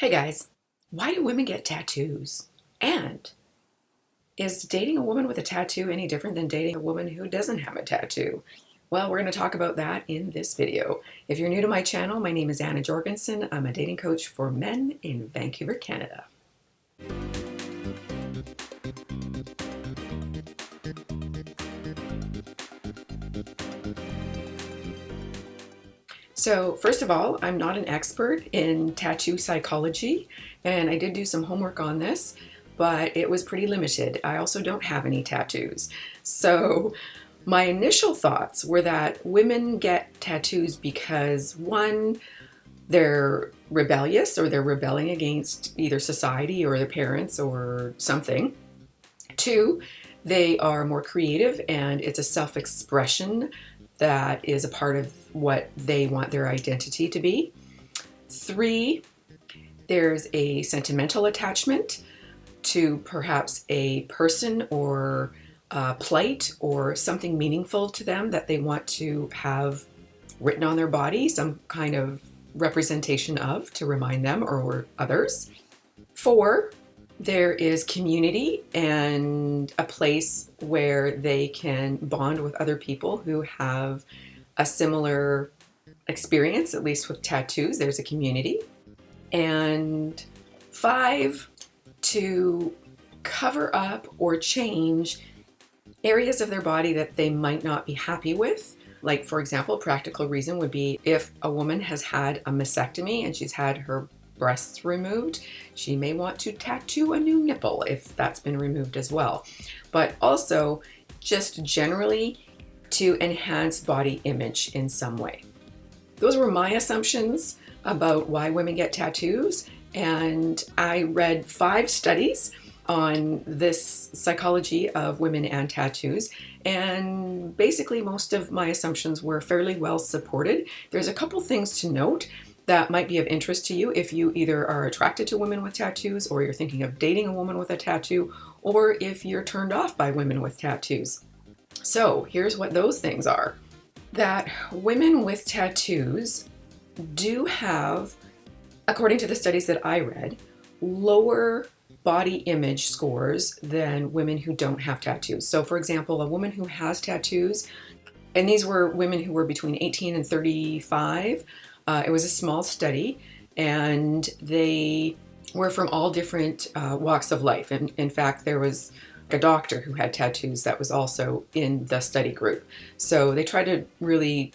Hey guys, why do women get tattoos? And is dating a woman with a tattoo any different than dating a woman who doesn't have a tattoo? Well, we're going to talk about that in this video. If you're new to my channel, my name is Anna Jorgensen. I'm a dating coach for men in Vancouver, Canada. So first of all, I'm not an expert in tattoo psychology, and I did do some homework on this, but it was pretty limited. I also don't have any tattoos. So my initial thoughts were that women get tattoos because one, they're rebellious or they're rebelling against either society or their parents or something. Two, they are more creative and it's a self-expression that is a part of what they want their identity to be. Three, there's a sentimental attachment to perhaps a person or a plight or something meaningful to them that they want to have written on their body, some kind of representation of to remind them or others. Four, there is community and a place where they can bond with other people who have a similar experience, at least with tattoos. There's a community. And five, to cover up or change areas of their body that they might not be happy with. Like, for example, a practical reason would be if a woman has had a mastectomy and she's had her breasts removed, she may want to tattoo a new nipple if that's been removed as well. But also just generally to enhance body image in some way. Those were my assumptions about why women get tattoos, and I read 5 studies on this psychology of women and tattoos, and basically most of my assumptions were fairly well supported. There's a couple things to note that might be of interest to you if you either are attracted to women with tattoos, or you're thinking of dating a woman with a tattoo, or if you're turned off by women with tattoos. So here's what those things are. That women with tattoos do have, according to the studies that I read, lower body image scores than women who don't have tattoos. So for example, a woman who has tattoos, and these were women who were between 18 and 35, it was a small study, and they were from all different walks of life. And in fact, there was a doctor who had tattoos that was also in the study group. So they tried to really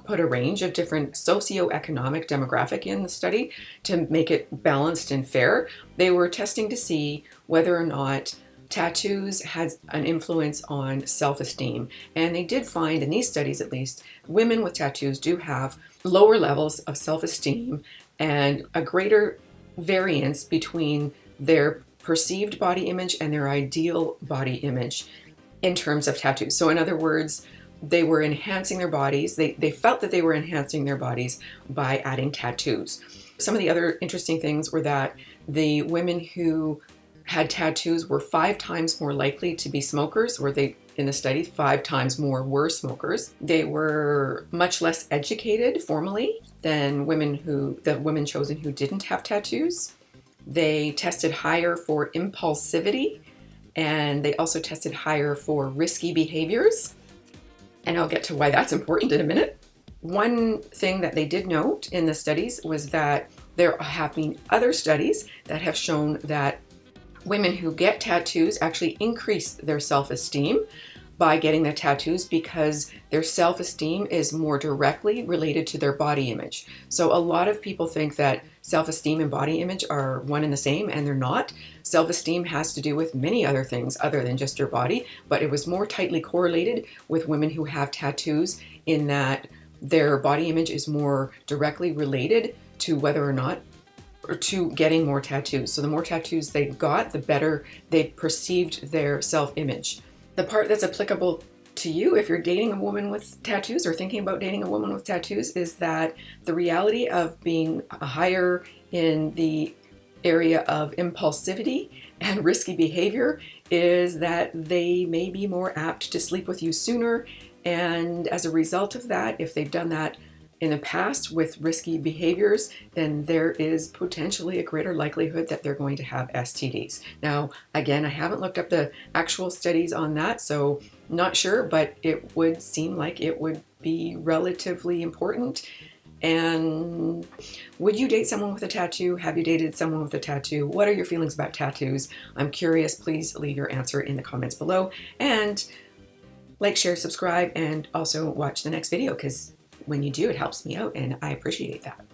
put a range of different socioeconomic demographic in the study to make it balanced and fair. They were testing to see whether or not tattoos had an influence on self-esteem. And they did find, in these studies at least, women with tattoos do have lower levels of self-esteem and a greater variance between their perceived body image and their ideal body image in terms of tattoos. So in other words, they were enhancing their bodies. They felt that they were enhancing their bodies by adding tattoos. Some of the other interesting things were that the women who had tattoos were 5 times more likely to be smokers, or they, in the study, 5 times more were smokers. They were much less educated formally than the women chosen who didn't have tattoos. They tested higher for impulsivity, and they also tested higher for risky behaviors. And I'll get to why that's important in a minute. One thing that they did note in the studies was that there have been other studies that have shown that women who get tattoos actually increase their self-esteem by getting the tattoos because their self-esteem is more directly related to their body image. So a lot of people think that self-esteem and body image are one and the same, and they're not. Self-esteem has to do with many other things other than just your body, but it was more tightly correlated with women who have tattoos in that their body image is more directly related to whether or not, or to getting more tattoos. So the more tattoos they got, the better they perceived their self-image. The part that's applicable to you if you're dating a woman with tattoos or thinking about dating a woman with tattoos is that the reality of being higher in the area of impulsivity and risky behavior is that they may be more apt to sleep with you sooner, and as a result of that, if they've done that in the past with risky behaviors, then there is potentially a greater likelihood that they're going to have STDs. Now, again, I haven't looked up the actual studies on that, so not sure, but it would seem like it would be relatively important. And would you date someone with a tattoo? Have you dated someone with a tattoo? What are your feelings about tattoos? I'm curious. Please leave your answer in the comments below. And like, share, subscribe, and also watch the next video, because when you do, it helps me out and I appreciate that.